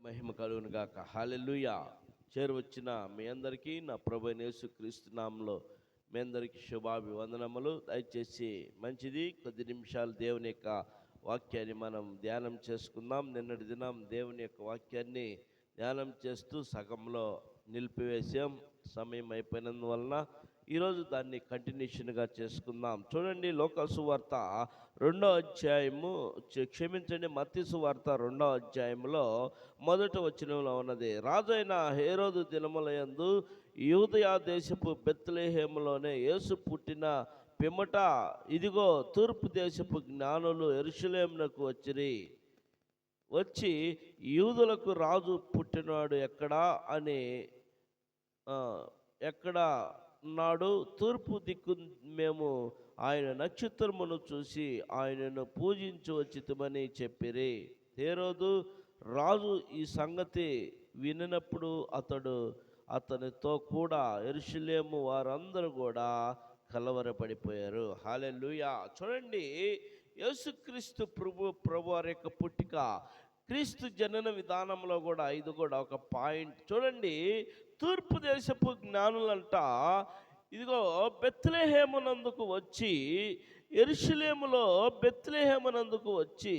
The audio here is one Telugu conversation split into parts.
మహిమ కలుగును గాక. హల్లెలూయా. చేరువచ్చిన మీ అందరికీ నా ప్రభువైన యేసుక్రీస్తు నామములో మీ అందరికీ శుభాభివందనములు. దయచేసి మంచిది కొద్ది నిమిషాలు దేవుని యొక్క వాక్యాన్ని మనం ధ్యానం చేసుకుందాం. నిన్నటి దినం దేవుని యొక్క వాక్యాన్ని ధ్యానం చేస్తూ సగంలో నిలిపివేసాం. సమయం అయిపోయినందువలన ఈరోజు దాన్ని కంటిన్యూషన్గా చేసుకుందాం. చూడండి, లోక సువార్త 2వ అధ్యాయము, క్షమించండి, మత్తయి సువార్త 2వ అధ్యాయంలో మొదటి వచనంలో ఉన్నది. రాజైన హేరోదు దినములయందు యూదయ దేశపు బెత్లెహేములోనే యేసు పుట్టిన పిమ్మట ఇదిగో తూర్పు దేశపు జ్ఞానులు యెరూషలేమునకు వచ్చి యూదులకు రాజు పుట్టినాడు ఎక్కడా అని ఎక్కడ ఉన్నాడు, తూర్పు దిక్కు మేము ఆయన నక్షత్రమును చూసి ఆయనను పూజించవచ్చితమని చెప్పిరి. హేరోదు రాజు ఈ సంగతి వినినప్పుడు అతనితో కూడా యెరూషలేము వారందరూ కూడా కలవరపడిపోయారు. హల్లెలూయా. చూడండి, యేసుక్రీస్తు ప్రభు వారి యొక్క పుట్టిక, క్రీస్తు జనన విధానంలో కూడా ఇది కూడా ఒక పాయింట్. చూడండి, తూర్పు దేశపు జ్ఞానులంట ఇదిగో బెత్లెహేమునందుకు వచ్చి, యెరూషలేములో బెత్లెహేమునందుకు వచ్చి,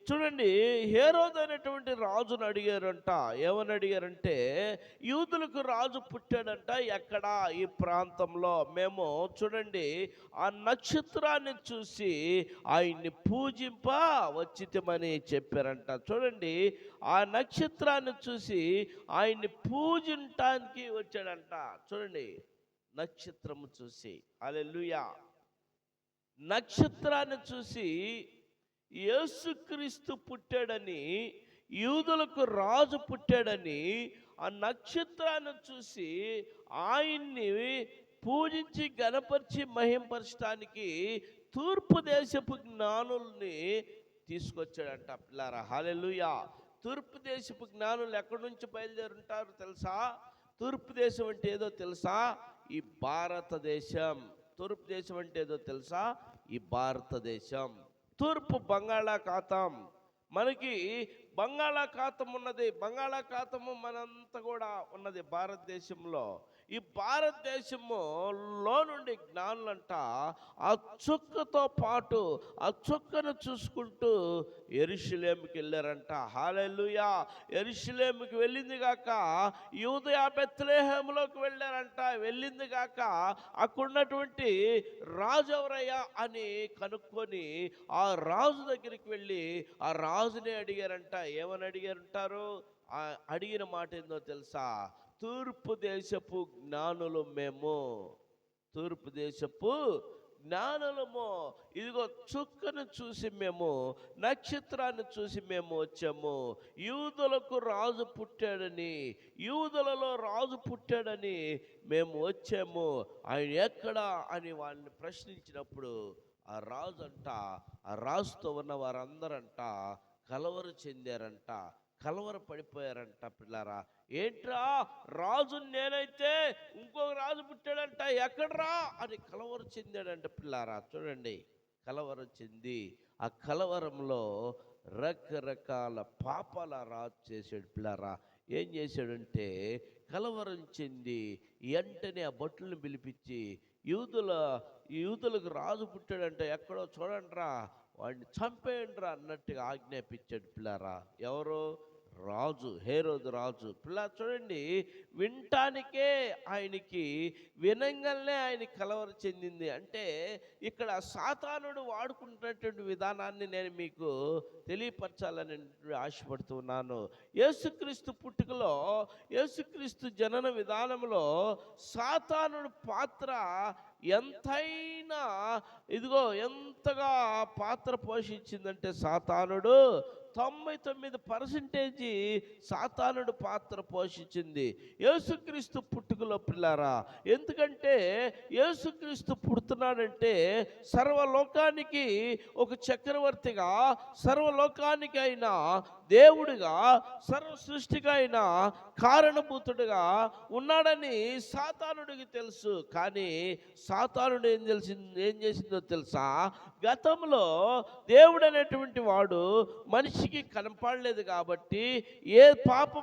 చూడండి, హేరోదు అనేటువంటి రాజును అడిగారంట. ఏమని అడిగారంటే, యూదులకు రాజు పుట్టాడంట ఎక్కడ, ఈ ప్రాంతంలో మేము చూడండి ఆ నక్షత్రాన్ని చూసి ఆయన్ని పూజింప వచ్చితమని చెప్పారంట. చూడండి, ఆ నక్షత్రాన్ని చూసి ఆయన్ని పూజించటానికి వచ్చాడంట. చూడండి, నక్షత్రము చూసి. హల్లెలూయా. నక్షత్రాన్ని చూసి యేసుక్రీస్తు పుట్టాడని, యూదులకు రాజు పుట్టాడని ఆ నక్షత్రాన్ని చూసి ఆయన్ని పూజించి గణపరిచి మహింపరచడానికి తూర్పు దేశపు జ్ఞానుల్ని తీసుకొచ్చాడంట పిల్లారా. హల్లెలూయా. తూర్పు దేశపు జ్ఞానులు ఎక్కడి నుంచి బయలుదేరుంటారు తెలుసా? తూర్పు దేశం అంటే ఏదో తెలుసా? ఈ భారతదేశం. తూర్పు దేశం అంటే ఏదో తెలుసా? ఈ భారతదేశం. తూర్పు బంగాళాఖాతం. మనకి బంగాళాఖాతం ఉన్నది. బంగాళాఖాతము మనంతా కూడా ఉన్నది భారతదేశంలో. ఈ భారతదేశములో నుండి జ్ఞానులంట ఆ చుక్కతో పాటు ఆ చుక్కను చూసుకుంటూ యెరూషలేముకి వెళ్ళారంట. హల్లెలూయా. యెరూషలేముకి వెళ్ళింది గాక యూదయ బెత్లెహేములోకి వెళ్ళారంట. వెళ్ళింది గాక అక్కడున్నటువంటి రాజు ఎవరయ్యా అని కనుక్కొని ఆ రాజు దగ్గరికి వెళ్ళి ఆ రాజునే అడిగారంట. ఏమని అడిగారంటారు? అడిగిన మాట ఏందో తెలుసా? తూర్పు దేశపు జ్ఞానులు మేము, తూర్పు దేశపు జ్ఞానులము, ఇదిగో చుక్కను చూసి మేము, నక్షత్రాన్ని చూసి మేము వచ్చాము. యూదులకు రాజు పుట్టాడని, యూదులలో రాజు పుట్టాడని మేము వచ్చాము. ఆయన ఎక్కడా అని వాళ్ళని ప్రశ్నించినప్పుడు ఆ రాజు అంట, ఆ రాజుతో ఉన్న వారందరంట కలవర చెందారంట, కలవర పడిపోయారంట. పిల్లారా, ఏంట్రా రాజు నేనైతే ఇంకొక రాజు పుట్టాడంట, ఎక్కడ్రా అని కలవర చెందాడంట. పిల్లారా, చూడండి, కలవర చెంది ఆ కలవరంలో రకరకాల పాపాల రాజు చేశాడు. పిల్లారా, ఏం చేశాడంటే కలవరం చెంది వెంటనే ఆ భటులను పిలిపించి యూదులకు రాజు పుట్టాడంట, ఎక్కడో చూడండిరా, వాడిని చంపేయండిరా అన్నట్టుగా ఆజ్ఞాపించాడు. పిల్లారా, ఎవరు? రాజు, హేరోదు రాజు. పిల్ల చూడండి, వినటానికే ఆయనకి వినంగానే ఆయన కలవర చెందింది. అంటే ఇక్కడ సాతానుడు వాడుకుంటున్నటువంటి విధానాన్ని నేను మీకు తెలియపరచాలని ఆశపడుతున్నాను. యేసుక్రీస్తు పుట్టుకలో, యేసుక్రీస్తు జనన విధానంలో సాతానుడు పాత్ర ఎంతైనా ఇదిగో ఎంతగా పాత్ర పోషించిందంటే సాతానుడు 99% సాతానుడు పాత్ర పోషించింది యేసుక్రీస్తు పుట్టుకలో. పిల్లారా, ఎందుకంటే యేసుక్రీస్తు పుడుతున్నాడంటే సర్వలోకానికి ఒక చక్రవర్తిగా, సర్వలోకానికి అయినా దేవుడిగా సర్వ సృష్టిగా అయిన కారణభూతుడిగా ఉన్నాడని సాతానుడికి తెలుసు. కానీ సాతానుడు ఏం చేసిందో తెలుసా? గతంలో దేవుడు అనేటువంటి వాడు మనిషికి కనపడలేదు కాబట్టి ఏ పాపం